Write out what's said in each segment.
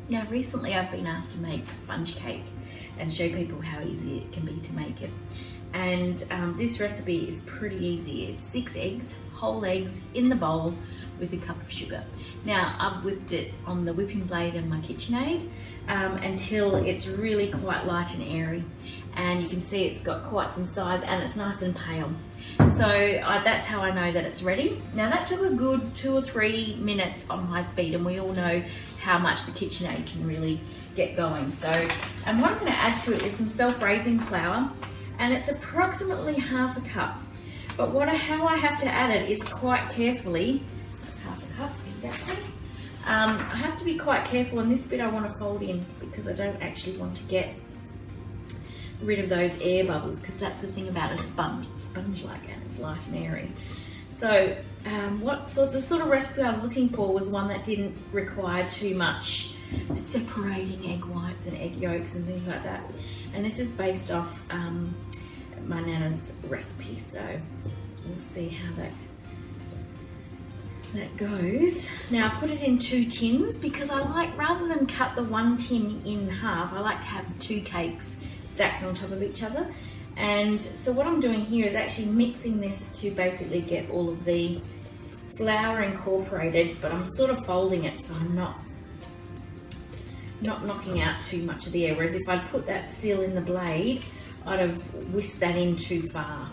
Now recently I've been asked to make a sponge cake and show people how easy it can be to make it. And this recipe is pretty easy. It's 6 eggs, whole eggs in the bowl with a cup of sugar. Now I've whipped it on the whipping blade and my KitchenAid until it's really quite light and airy. And you can see it's got quite some size and it's nice and pale. So that's how I know that it's ready. Now that took a good 2 or 3 minutes on high speed, and we all know how much the KitchenAid can really get going. So, and what I'm going to add to it is some self-raising flour, and it's approximately half a cup. But how I have to add it is quite carefully. That's half a cup, exactly. I have to be quite careful, and this bit I want to fold in because I don't actually want to get rid of those air bubbles, because that's the thing about a sponge. It's sponge-like and it's light and airy. So the sort of recipe I was looking for was one that didn't require too much separating egg whites and egg yolks and things like that. And this is based off my Nana's recipe, so we'll see how that goes. Now I've put it in 2 tins because I like, rather than cut the one tin in half, I like to have 2 cakes stacked on top of each other. And so what I'm doing here is actually mixing this to basically get all of the flour incorporated, but I'm sort of folding it so I'm not knocking out too much of the air. Whereas if I'd put that still in the blade, I'd have whisked that in too far.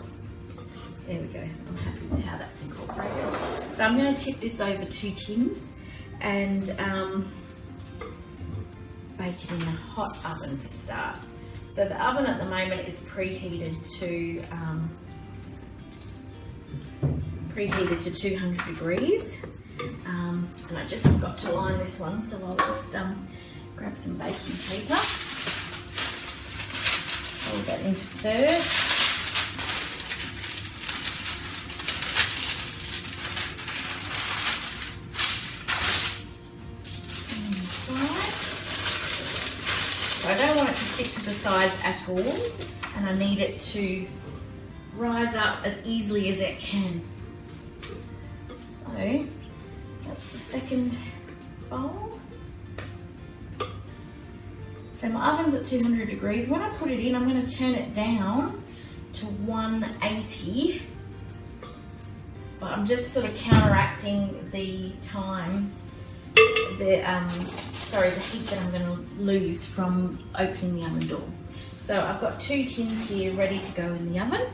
There we go. I'm happy with how that's incorporated. So I'm going to tip this over 2 tins and bake it in a hot oven to start. So the oven at the moment is preheated to 200 degrees. And I just forgot to line this one, so I'll just grab some baking paper. Fold that into thirds. I don't want it to stick to the sides at all, and I need it to rise up as easily as it can. So that's the second bowl. So my oven's at 200 degrees. When I put it in, I'm going to turn it down to 180, but I'm just sort of counteracting the time, the heat that I'm going to lose from opening the oven door. So I've got 2 tins here ready to go in the oven,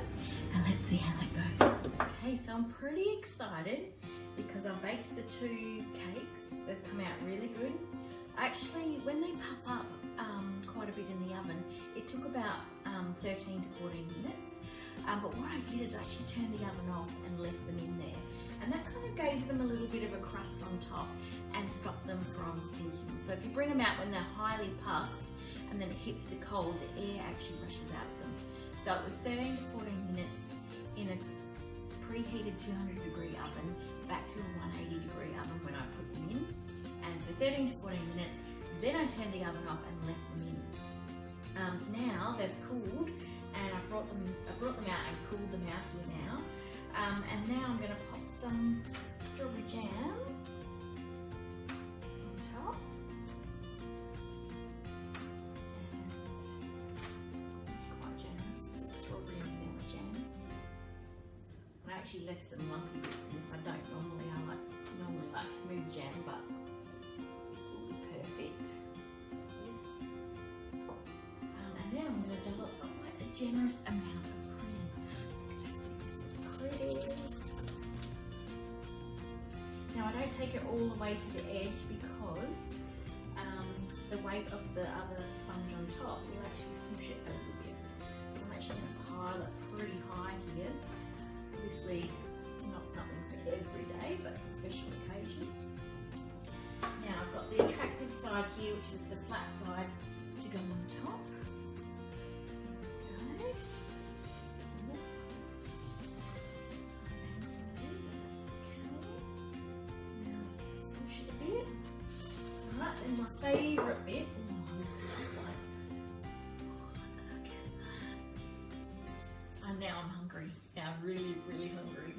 and let's see how that goes. Okay, so I'm pretty excited because I baked the 2 cakes. They've come out really good. Actually, when they puff up quite a bit in the oven, it took about 13 to 14 minutes. But what I did is actually turn the oven off and left them in there. And that kind of gave them a little bit of a crust on top and stopped them from sinking. So if you bring them out when they're highly puffed and then it hits the cold, the air actually rushes out of them. So it was 13 to 14 minutes in a preheated 200 degree oven, back to a 180 degree oven when I put them in. And so 13 to 14 minutes, then I turned the oven off and left them in. Now they've cooled, and I brought them out and cooled them out here now. And now I'm going to pop some strawberry jam on top. And quite generous. This is strawberry and vanilla jam. I actually left some lumpy bits in this. I don't normally. I normally like smooth jam, but this will be perfect. This. And then I'm going to dollop quite a generous amount of cream. Now I don't take it all the way to the edge because the weight of the other sponge on top will actually smush it a little bit. So I'm actually going to pile it pretty high here. Obviously not something for every day, but for special occasion. Now I've got the attractive side here, which is the flat side, to go on top. Okay. And my favourite bit, and now I'm hungry. Now I'm really, really hungry.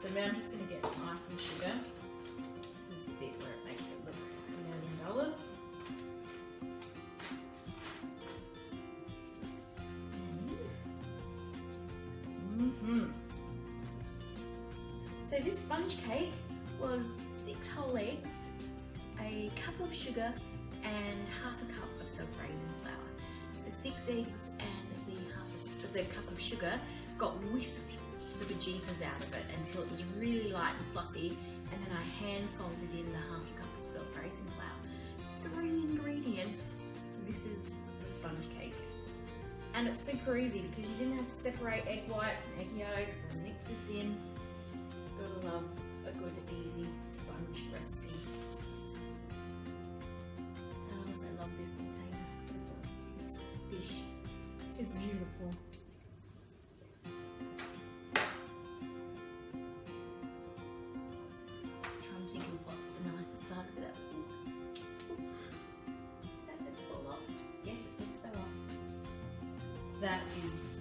So now I'm just going to get some icing sugar. This is the bit where it makes it look $1 million. So this sponge cake was 6 whole eggs, a cup of sugar, and half a cup of self-raising flour. The 6 eggs and the cup of sugar got whisked the bejeepers out of it until it was really light and fluffy, and then I hand folded in the half a cup of self-raising flour. 3 ingredients. This is the sponge cake. And it's super easy because you didn't have to separate egg whites and egg yolks and mix this in. Gotta love a good easy sponge recipe. And I also love this container. This dish is beautiful. Just trying to think of what's the nicest side of it. That just fell off. Yes, it just fell off. That is